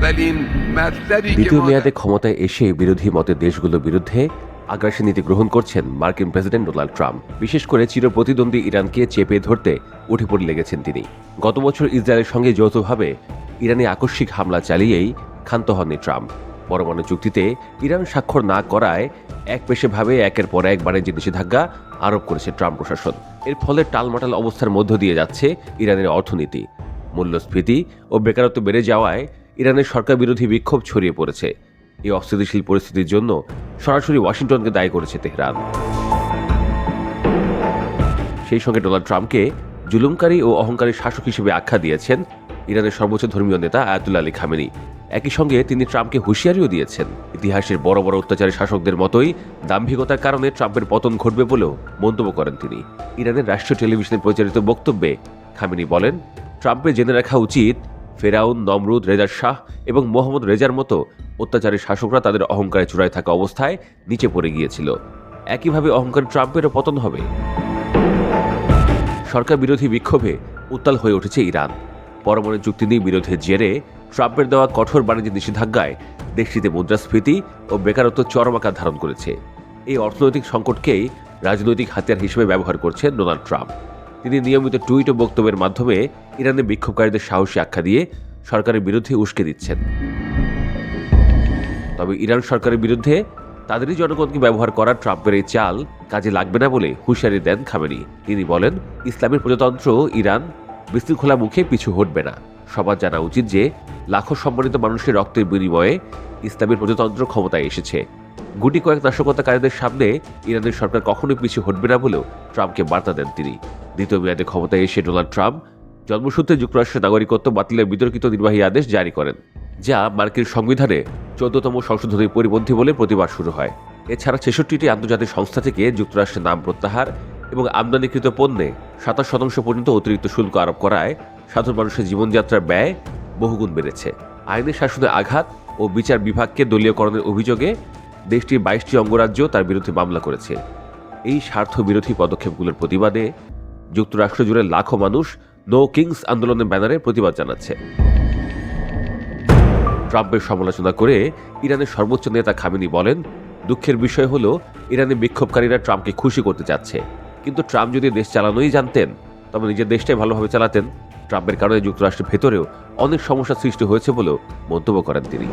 দ্বিতীয় মেয়াদে ক্ষমতায় এসে বিরোধী মতের দেশগুলোর বিরুদ্ধে আগ্রাসী নীতি গ্রহণ করছেন মার্কিন প্রেসিডেন্ট ডোনাল্ড ট্রাম্প। বিশেষ করে চিরপ্রতিদ্বন্দ্বী ইরানকে চেপে ধরতে উঠে পড়ে লেগেছেন তিনি। গত বছর ইসরায়েলের সঙ্গে যৌথভাবে ইরানে আকস্মিক হামলা চালিয়েই ক্ষান্ত হননি ট্রাম্প। পরমাণু চুক্তিতে ইরান স্বাক্ষর না করায় একপেশেভাবে একের পর এক বাণিজ্য নিষেধাজ্ঞা আরোপ করেছে ট্রাম্প প্রশাসন। এর ফলে টালমাটাল অবস্থার মধ্য দিয়ে যাচ্ছে ইরানের অর্থনীতি। মূল্যস্ফীতি ও বেকারত্ব বেড়ে যাওয়ায় ইরানের সরকার বিরোধী বিক্ষোভ ছড়িয়ে পড়েছে। এই অস্থিতিশীল পরিস্থিতির জন্য সরাসরি ওয়াশিংটনকে দায়ী করেছে তেহরান। সেই সঙ্গে ডোনাল্ড ট্রাম্পকে জুলুমকারী ও অহংকারী শাসক হিসেবে আখ্যা দিয়েছেন ইরানের সর্বোচ্চ ধর্মীয় নেতা আয়াতুল্লাহ আলী খামেনি। একই সঙ্গে তিনি ট্রাম্পকে হুঁশিয়ারিও দিয়েছেন, ইতিহাসের বড় বড় অত্যাচারী শাসকদের মতোই দাম্ভিকতার কারণে ট্রাম্পের পতন ঘটবে বলেও মন্তব্য করেন তিনি। ইরানের রাষ্ট্রীয় টেলিভিশনে পরিচালিত বক্তব্যে খামেনি বলেন, ট্রাম্পের জেনে রাখা উচিত ফেরাউন, নমরুদ, রেজা শাহ এবং মোহাম্মদ রেজার মতো অত্যাচারী শাসকরা তাদের অহংকারে চূড়ায় থাকা অবস্থায় নিচে পড়ে গিয়েছিল। একইভাবে অহংকারী ট্রাম্পেরও পতন হবে। সরকার বিরোধী বিক্ষোভে উত্তাল হয়ে উঠেছে ইরান। পরমাণু চুক্তি নিয়ে বিরোধের জেরে ট্রাম্পের দেওয়া কঠোর বাণিজ্য নিষেধাজ্ঞায় দেশটিতে মুদ্রাস্ফীতি ও বেকারত্ব চরম আকার ধারণ করেছে। এই অর্থনৈতিক সংকটকেই রাজনৈতিক হাতিয়ার হিসেবে ব্যবহার করছেন ডোনাল্ড ট্রাম্প। তিনি নিয়মিত টুইট ও বক্তব্যের মাধ্যমে ইরানের বিক্ষোভকারীদের সাহসী আখ্যা দিয়ে সরকারের বিরুদ্ধে উস্কে দিচ্ছেন। তবে ইরান সরকারের বিরুদ্ধে তাদেরই জনগণকে ব্যবহার করার ট্রাম্পের এই চাল কাজে লাগবে না বলে হুঁশিয়ারি দেন খামেনি। তিনি বলেন, ইসলামের প্রজাতন্ত্র ইরান বিশৃঙ্খলা মুখে পিছু হটবে না। সবার জানা উচিত যে লাখো সম্মানিত মানুষের রক্তের বিনিময়ে ইসলামের প্রজাতন্ত্র ক্ষমতায় এসেছে। গুটি কয়েক নাশকতাকারীদের সামনে ইরানের সরকার কখনোই পিছু হটবে না বলেও ট্রাম্পকে বার্তা দেন তিনি। দ্বিতীয় মেয়াদে ক্ষমতায় এসে ডোনাল্ড ট্রাম্প জন্মসূত্রে যুক্তরাষ্ট্রের নাগরিকত্ব বাতিলের বিতর্কিত নির্বাহী আদেশ জারি করেন, যা মার্কিন সংবিধানে ১৪তম সংশোধনীর পরিপন্থী বলে প্রতিবাদ শুরু হয়। এছাড়া ৬৬টি আন্তর্জাতিক সংস্থা থেকে যুক্তরাষ্ট্রের নাম প্রত্যাহার এবং আমদানিকৃত পণ্যে ২৭% পর্যন্ত অতিরিক্ত শুল্ক আরোপ করায় সাধারণ মানুষের জীবনযাত্রার ব্যয় বহুগুণ বেড়েছে। আইনের শাসনে আঘাত ও বিচার বিভাগকে দলীয়করণের অভিযোগে দেশটির ২২টি অঙ্গরাজ্য তার বিরুদ্ধে মামলা করেছে। এই স্বার্থ বিরোধী পদক্ষেপগুলোর প্রতিবাদে যুক্তরাষ্ট্র জুড়ে লাখো মানুষ নো কিংস আন্দোলনের ব্যানারে প্রতিবাদ জানাচ্ছে। ট্রাম্পের সমালোচনা করে ইরানের সর্বোচ্চ নেতা খামেনি বলেন, দুঃখের বিষয় হলো ইরানের বিক্ষোভকারীরা ট্রাম্পকে খুশি করতে চাচ্ছে। কিন্তু ট্রাম্প যদি দেশ চালানোই জানতেন তবে নিজের দেশটাই ভালোভাবে চালাতেন। ট্রাম্পের কারণে যুক্তরাষ্ট্রের ভেতরেও অনেক সমস্যা সৃষ্টি হয়েছে বলেও মন্তব্য করেন তিনি।